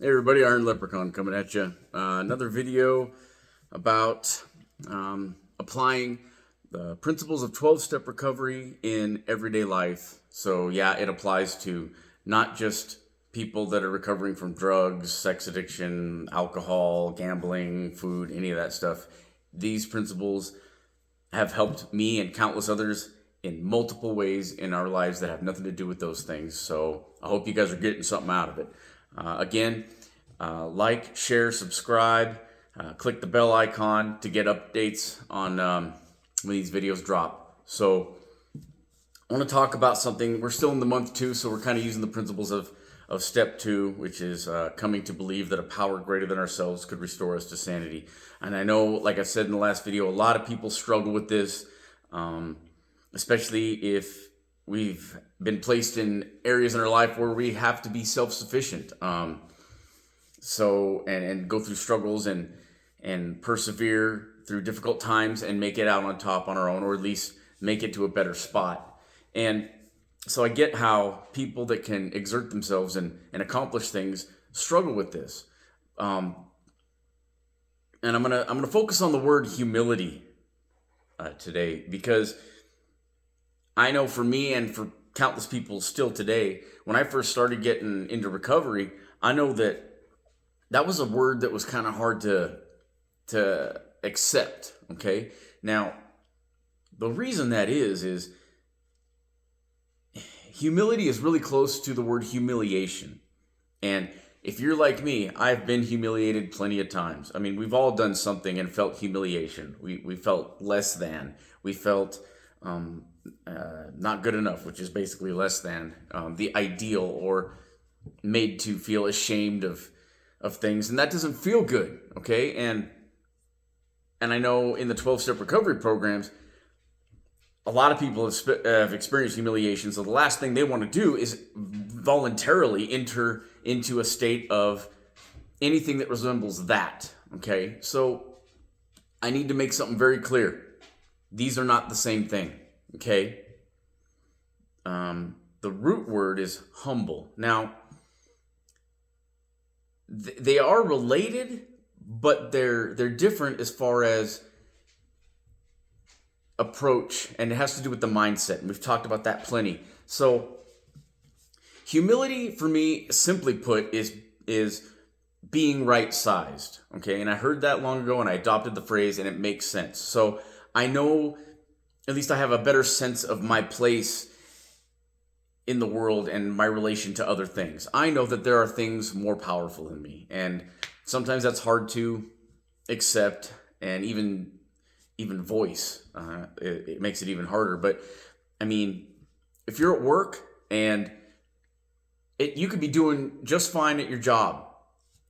Hey everybody, Iron Leprechaun coming at you. Another video about applying the principles of 12-step recovery in everyday life. So yeah, it applies to not just people that are recovering from drugs, sex addiction, alcohol, gambling, food, any of that stuff. These principles have helped me and countless others in multiple ways in our lives that have nothing to do with those things. So I hope you guys are getting something out of it. Again, like, share, subscribe, click the bell icon to get updates on when these videos drop. So I want to talk about something. We're still in the month 2, so we're kind of using the principles of step 2, which is coming to believe that a power greater than ourselves could restore us to sanity. And I know, like I said in the last video, a lot of people struggle with this, especially if we've been placed in areas in our life where we have to be self-sufficient. And go through struggles and persevere through difficult times and make it out on top on our own, or at least make it to a better spot. And so I get how people that can exert themselves and accomplish things struggle with this. And I'm gonna focus on the word humility today, because I know for me and for countless people still today, when I first started getting into recovery, I know that was a word that was kind of hard to accept. Okay, now the reason that is humility is really close to the word humiliation. And if you're like me, I've been humiliated plenty of times. I mean, we've all done something and felt humiliation. We felt less than. We felt not good enough, which is basically less than the ideal, or made to feel ashamed of things, and that doesn't feel good. Okay, and I know in the 12-step recovery programs, a lot of people have experienced humiliation. So the last thing they want to do is voluntarily enter into a state of anything that resembles that. Okay, so I need to make something very clear. These are not the same thing. Okay, the root word is humble. Now, they are related, but they're different as far as approach, and it has to do with the mindset, and we've talked about that plenty. So humility, for me, simply put, is being right sized. Okay, and I heard that long ago and I adopted the phrase, and it makes sense. So I know, at least I have a better sense of my place in the world and my relation to other things. I know that there are things more powerful than me, and sometimes that's hard to accept and even voice. It makes it even harder. But I mean, if you're at work and you could be doing just fine at your job,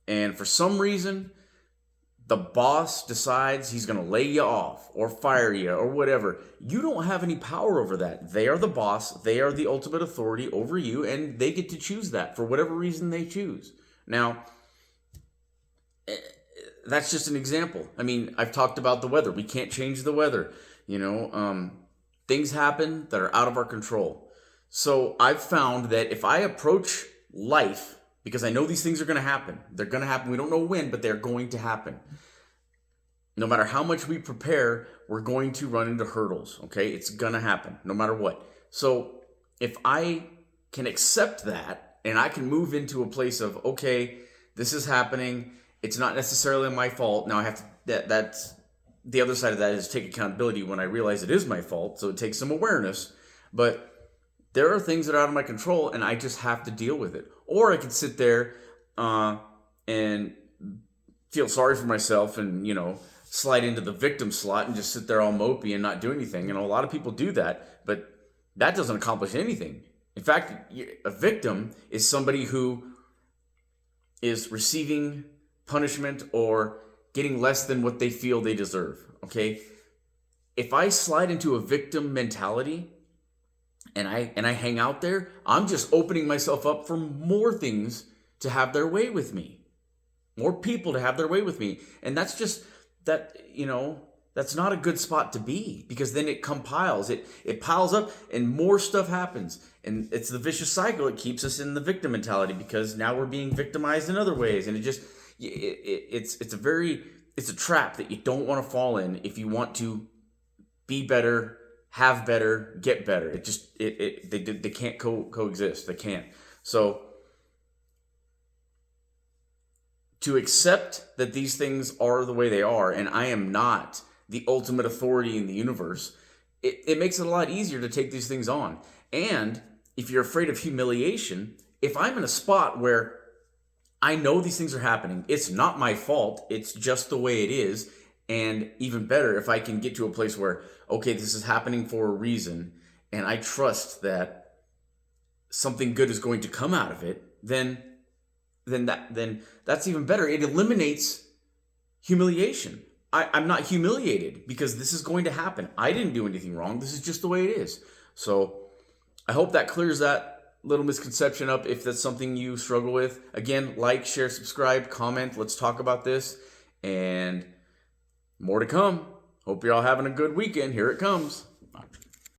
and for some reason the boss decides he's going to lay you off or fire you or whatever, you don't have any power over that. They are the boss. They are the ultimate authority over you, and they get to choose that for whatever reason they choose. Now, that's just an example. I mean, I've talked about the weather. We can't change the weather. Things happen that are out of our control. So I've found that if I approach life, because I know these things are going to happen. They're going to happen. We don't know when, but they're going to happen. No matter how much we prepare, we're going to run into hurdles. Okay, it's going to happen no matter what. So if I can accept that, and I can move into a place of, okay, this is happening. It's not necessarily my fault. Now I have to, that's the other side of that, is take accountability when I realize it is my fault. So it takes some awareness, but there are things that are out of my control, and I just have to deal with it. Or I could sit there and feel sorry for myself and, slide into the victim slot and just sit there all mopey and not do anything. A lot of people do that, but that doesn't accomplish anything. In fact, a victim is somebody who is receiving punishment or getting less than what they feel they deserve. Okay? If I slide into a victim mentality and I hang out there, I'm just opening myself up for more things to have their way with me. More people to have their way with me. And that's just that, that's not a good spot to be, because then it compiles, it piles up and more stuff happens. And it's the vicious cycle. It keeps us in the victim mentality because now we're being victimized in other ways. And it's a trap that you don't want to fall in if you want to be better, have better, get better. They can't coexist. They can't. So to accept that these things are the way they are, and I am not the ultimate authority in the universe, it makes it a lot easier to take these things on. And if you're afraid of humiliation, if I'm in a spot where I know these things are happening, it's not my fault, it's just the way it is, and even better, if I can get to a place where, okay, this is happening for a reason, and I trust that something good is going to come out of it, then that's even better. It eliminates humiliation. I'm not humiliated because this is going to happen. I didn't do anything wrong. This is just the way it is. So I hope that clears that little misconception up if that's something you struggle with. Again, like, share, subscribe, comment. Let's talk about this. And more to come. Hope you're all having a good weekend. Here it comes.